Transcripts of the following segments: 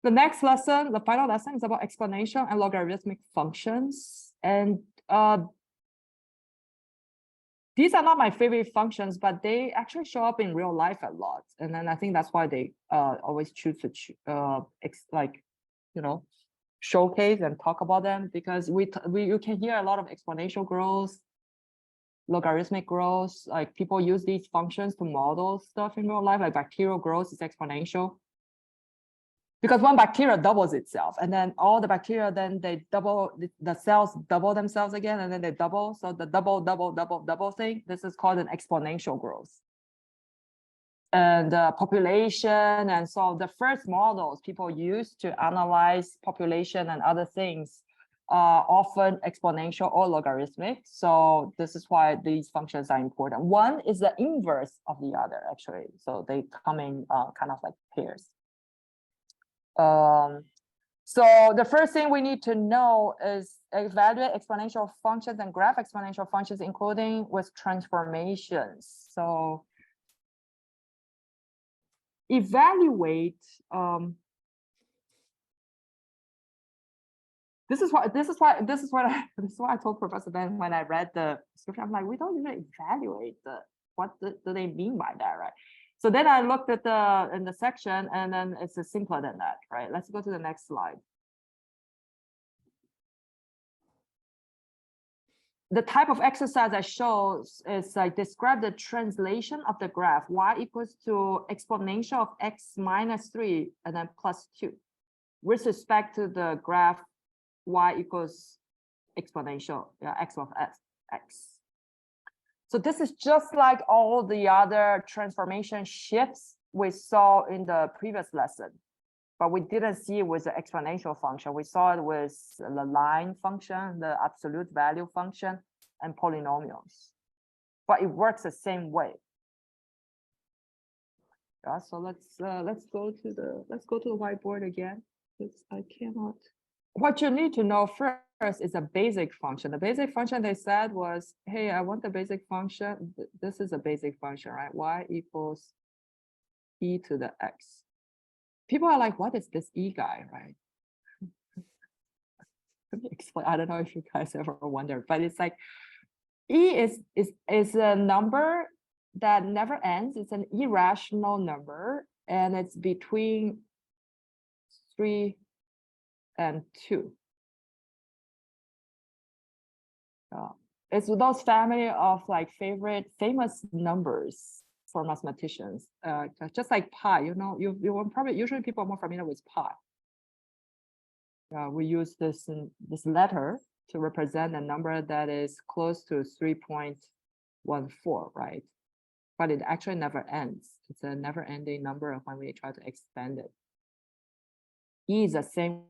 The next lesson, the final lesson, is about exponential and logarithmic functions. And these are not my favorite functions, but they actually show up in real life a lot. And then I think that's why they always choose to showcase and talk about them, because you can hear a lot of exponential growth, logarithmic growth. Like people use these functions to model stuff in real life, like bacterial growth is exponential. Because one bacteria doubles itself, and then all the bacteria, then they double, the cells double themselves again, and then they double. So the double thing, this is called an exponential growth. And population, and so the first models people use to analyze population and other things are often exponential or logarithmic. So this is why these functions are important. One is the inverse of the other, actually. So they come in kind of like pairs. So the first thing we need to know is evaluate exponential functions and graph exponential functions, including with transformations. So evaluate. This is why I told Professor Ben when I read the description. I'm like, we don't even evaluate what do they mean by that, right? So then I looked at in the section, and then it's simpler than that, right? Let's go to the next slide. The type of exercise I show is like describe the translation of the graph y equals to exponential of x minus 3 and then plus 2 with respect to the graph y equals exponential x of x. So this is just like all the other transformation shifts we saw in the previous lesson, but we didn't see it with the exponential function. We saw it with the line function, the absolute value function, and polynomials. But it works the same way. Yeah, so let's go to the whiteboard again, because I cannot. What you need to know first is a basic function. The basic function they said was, hey, I want the basic function. This is a basic function, right? Y equals e to the x. People are like, what is this e guy, right? Let me explain. I don't know if you guys ever wonder, but it's like e is a number that never ends. It's an irrational number, and it's between 3 and 2. It's those family of like famous numbers for mathematicians, just like pi. You know, you probably usually people are more familiar with pi. We use this letter to represent a number that is close to 3.14, right? But it actually never ends. It's a never-ending number when we try to expand it. E is the same.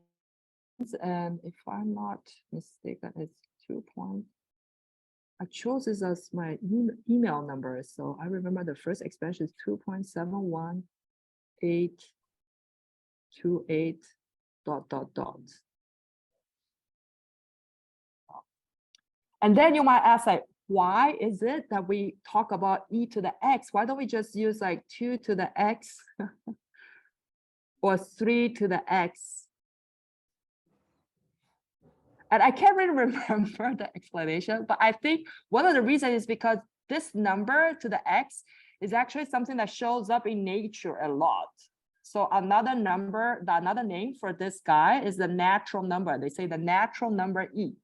And if I'm not mistaken, it's 2 point. I chose this as my email number, so I remember the first expansion is 2.71828 ... And then you might ask, like, why is it that we talk about e to the x? Why don't we just use like 2 to the x or 3 to the x? And I can't really remember the explanation, but I think one of the reasons is because this number to the x is actually something that shows up in nature a lot. So another number, another name for this guy is the natural number. They say the natural number e.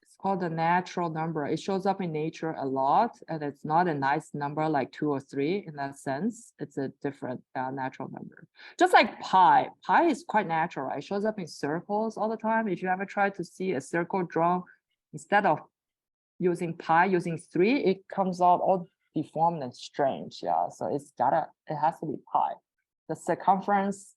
It's called the natural number. It shows up in nature a lot, and it's not a nice number like 2 or 3 in that sense. It's a different natural number. Just like pi. Pi is quite natural, right? It shows up in circles all the time. If you ever try to see a circle drawn, instead of using pi, using 3, it comes out all deformed and strange. Yeah, so it has to be pi. The circumference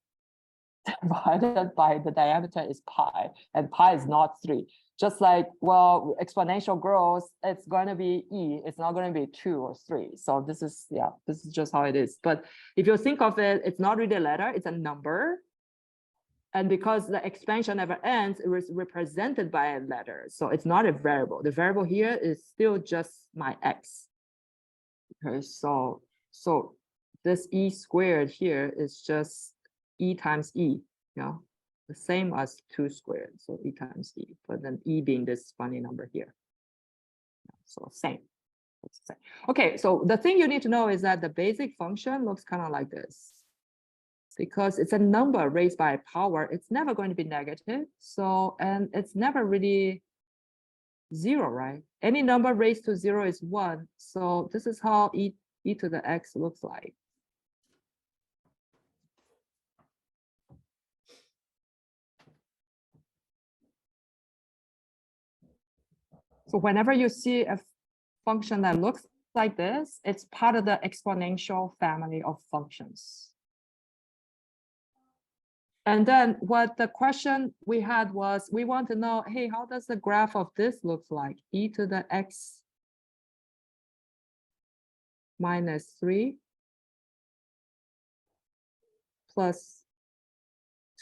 divided by the diameter is pi, and pi is not 3. Just like, well, exponential growth, it's going to be e. It's not going to be 2 or 3. So this is just how it is. But if you think of it, it's not really a letter, it's a number. And because the expansion never ends, it is represented by a letter. So it's not a variable. The variable here is still just my x. Okay, so this e squared here is just e times e. Yeah. the same as 2 squared, so e times e, but then e being this funny number here. So same. Okay, so the thing you need to know is that the basic function looks kind of like this. Because it's a number raised by a power, it's never going to be negative. So, and it's never really 0, right? Any number raised to 0 is 1. So this is how e to the x looks like. So whenever you see a function that looks like this, it's part of the exponential family of functions. And then what the question we had was, we want to know, hey, how does the graph of this look like? E to the x minus 3 plus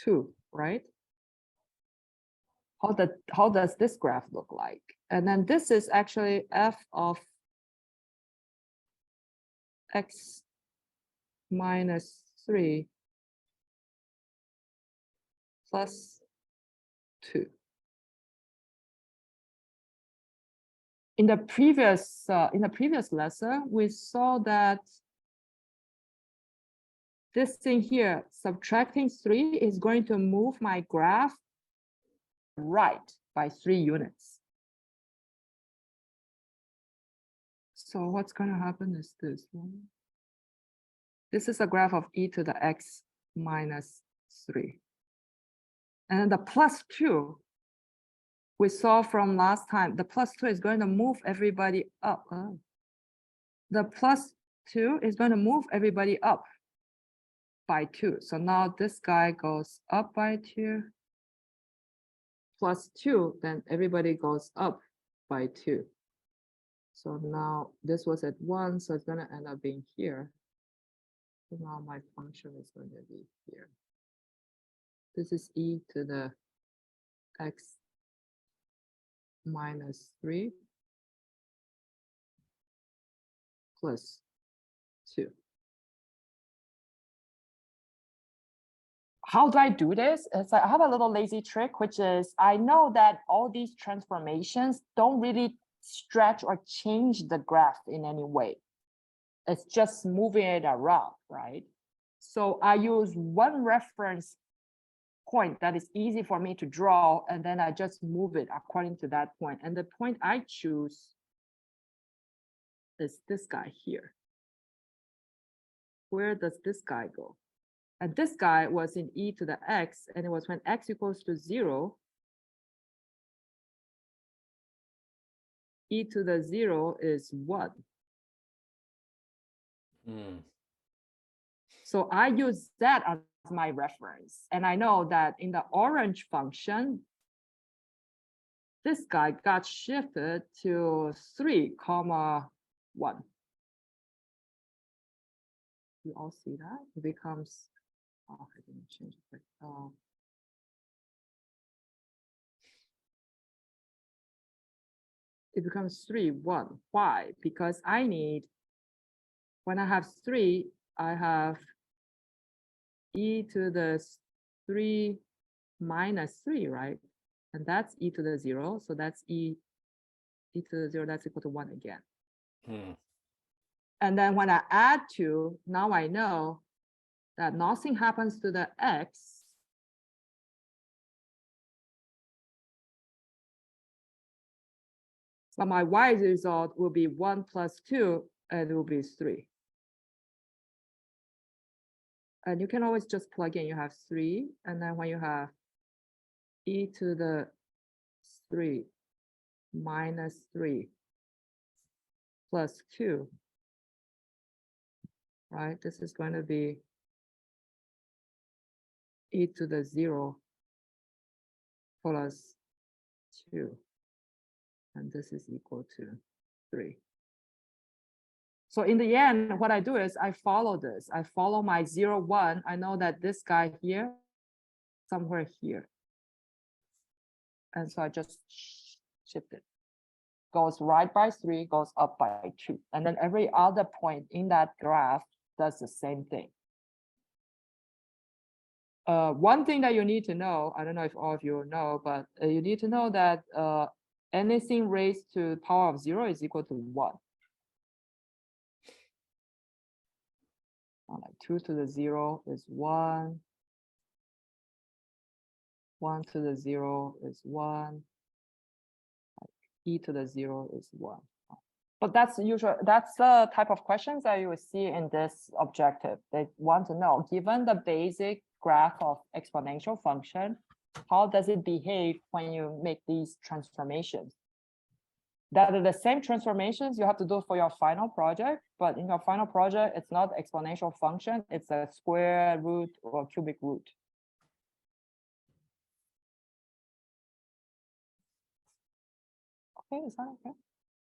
2, right? How does this graph look like? And then this is actually f of x minus 3 plus 2. In the previous lesson, we saw that this thing here, subtracting 3, is going to move my graph right by 3 units. So what's going to happen is this one. This is a graph of e to the x minus 3. And then the plus 2, we saw from last time, the plus 2 is going to move everybody up. Oh. The plus 2 is going to move everybody up by 2. So now this guy goes up by 2. Plus 2, then everybody goes up by 2. So now this was at 1, so it's going to end up being here. So now my function is going to be here. This is e to the x minus 3 plus 2. How do I do this? It's like I have a little lazy trick, which is I know that all these transformations don't really stretch or change the graph in any way. It's just moving it around, right? So I use one reference point that is easy for me to draw, and then I just move it according to that point. And the point I choose is this guy here. Where does this guy go? And this guy was in e to the x, and it was when x equals to 0, e to the 0 is 1. So I use that as my reference. And I know that in the orange function, this guy got shifted to 3, 1. You all see that? It becomes, oh, I didn't change it. It becomes 3, 1. Why? Because I need, when I have 3, I have e to the 3 minus 3, right? And that's e to the 0. So that's e to the 0, that's equal to 1 again. And then when I add 2, now I know that nothing happens to the x. But my y result will be 1 plus 2, and it will be 3. And you can always just plug in, you have 3, and then when you have e to the 3 minus 3 plus 2, right? This is going to be e to the 0 plus 2. And this is equal to 3. So in the end, what I do is I follow this. I follow my 0, 1. I know that this guy here, somewhere here. And so I just shift it. Goes right by 3, goes up by 2. And then every other point in that graph does the same thing. one thing that you need to know, I don't know if all of you know, but you need to know that anything raised to the power of 0 is equal to 1. Like 2 to the 0 is 1. 1 to the 0 is 1. E to the 0 is 1. But that's usual. That's the type of questions that you will see in this objective. They want to know, given the basic graph of exponential function, how does it behave when you make these transformations? That are the same transformations you have to do for your final project, but in your final project, it's not exponential function, it's a square root or cubic root. Okay, is that okay?